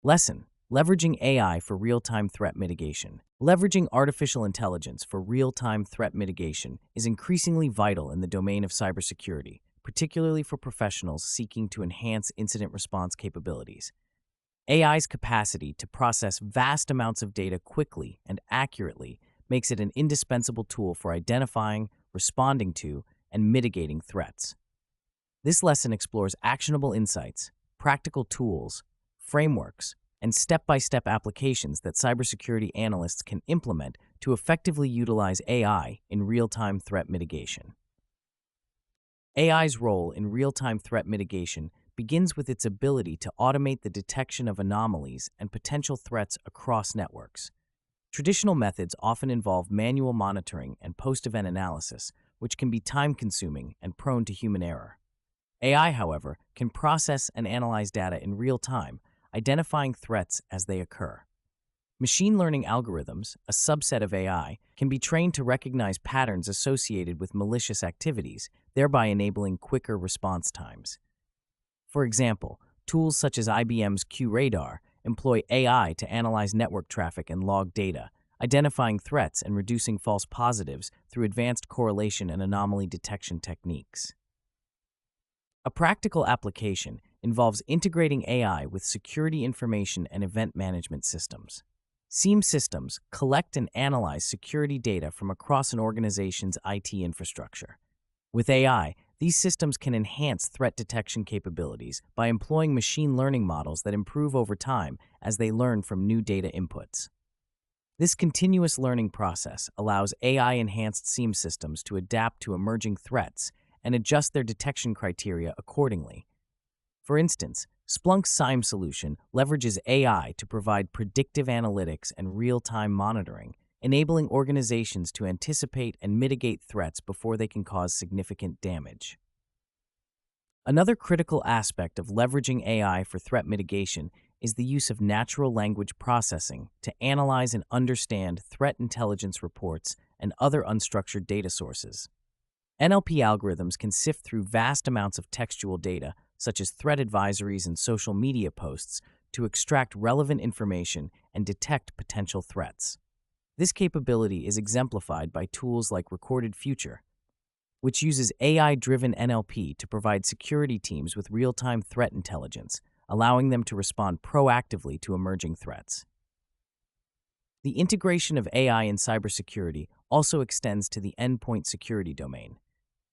Lesson: Leveraging AI for real-time threat mitigation. Leveraging artificial intelligence for real-time threat mitigation is increasingly vital in the domain of cybersecurity, particularly for professionals seeking to enhance incident response capabilities. AI's capacity to process vast amounts of data quickly and accurately makes it an indispensable tool for identifying, responding to, and mitigating threats. This lesson explores actionable insights, practical tools, frameworks, and step-by-step applications that cybersecurity analysts can implement to effectively utilize AI in real-time threat mitigation. AI's role in real-time threat mitigation begins with its ability to automate the detection of anomalies and potential threats across networks. Traditional methods often involve manual monitoring and post-event analysis, which can be time-consuming and prone to human error. AI, however, can process and analyze data in real time, identifying threats as they occur. Machine learning algorithms, a subset of AI, can be trained to recognize patterns associated with malicious activities, thereby enabling quicker response times. For example, tools such as IBM's QRadar employ AI to analyze network traffic and log data, identifying threats and reducing false positives through advanced correlation and anomaly detection techniques. A practical application involves integrating AI with security information and event management systems. SIEM systems collect and analyze security data from across an organization's IT infrastructure. With AI, these systems can enhance threat detection capabilities by employing machine learning models that improve over time as they learn from new data inputs. This continuous learning process allows AI-enhanced SIEM systems to adapt to emerging threats and adjust their detection criteria accordingly. For instance, Splunk's SIEM solution leverages AI to provide predictive analytics and real-time monitoring, enabling organizations to anticipate and mitigate threats before they can cause significant damage. Another critical aspect of leveraging AI for threat mitigation is the use of natural language processing to analyze and understand threat intelligence reports and other unstructured data sources. NLP algorithms can sift through vast amounts of textual data, such as threat advisories and social media posts, to extract relevant information and detect potential threats. This capability is exemplified by tools like Recorded Future, which uses AI-driven NLP to provide security teams with real-time threat intelligence, allowing them to respond proactively to emerging threats. The integration of AI in cybersecurity also extends to the endpoint security domain.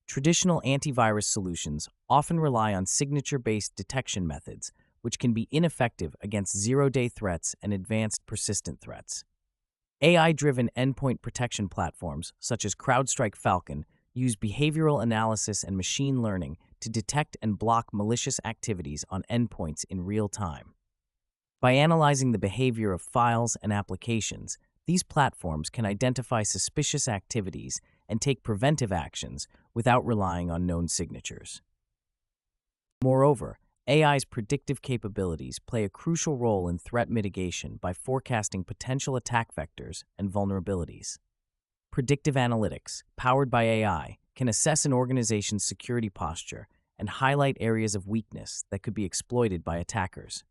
Traditional antivirus solutions often rely on signature-based detection methods, which can be ineffective against zero-day threats and advanced persistent threats. AI-driven endpoint protection platforms, such as CrowdStrike Falcon, use behavioral analysis and machine learning to detect and block malicious activities on endpoints in real time. By analyzing the behavior of files and applications, these platforms can identify suspicious activities and take preventive actions without relying on known signatures. Moreover, AI's predictive capabilities play a crucial role in threat mitigation by forecasting potential attack vectors and vulnerabilities. Predictive analytics, powered by AI, can assess an organization's security posture and highlight areas of weakness that could be exploited by attackers.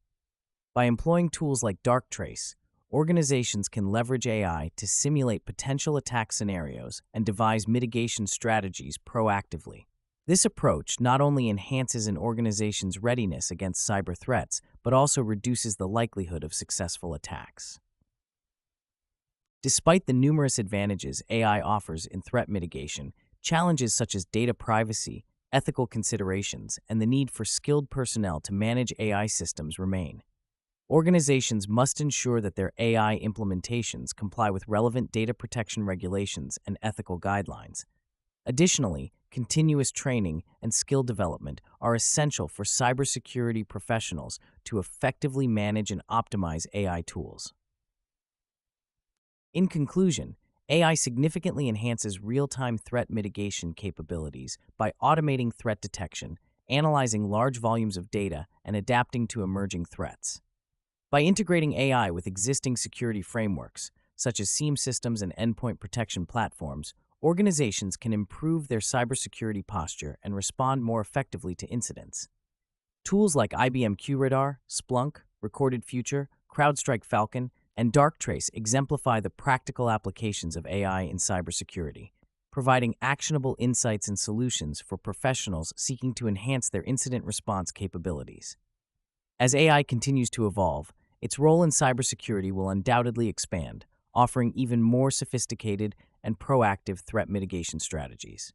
By employing tools like Darktrace, organizations can leverage AI to simulate potential attack scenarios and devise mitigation strategies proactively. This approach not only enhances an organization's readiness against cyber threats, but also reduces the likelihood of successful attacks. Despite the numerous advantages AI offers in threat mitigation, challenges such as data privacy, ethical considerations, and the need for skilled personnel to manage AI systems remain. Organizations must ensure that their AI implementations comply with relevant data protection regulations and ethical guidelines. Additionally, continuous training and skill development are essential for cybersecurity professionals to effectively manage and optimize AI tools. In conclusion, AI significantly enhances real-time threat mitigation capabilities by automating threat detection, analyzing large volumes of data, and adapting to emerging threats. By integrating AI with existing security frameworks, such as SIEM systems and endpoint protection platforms, organizations can improve their cybersecurity posture and respond more effectively to incidents. Tools like IBM QRadar, Splunk, Recorded Future, CrowdStrike Falcon, and Darktrace exemplify the practical applications of AI in cybersecurity, providing actionable insights and solutions for professionals seeking to enhance their incident response capabilities. As AI continues to evolve, its role in cybersecurity will undoubtedly expand, offering even more sophisticated and proactive threat mitigation strategies.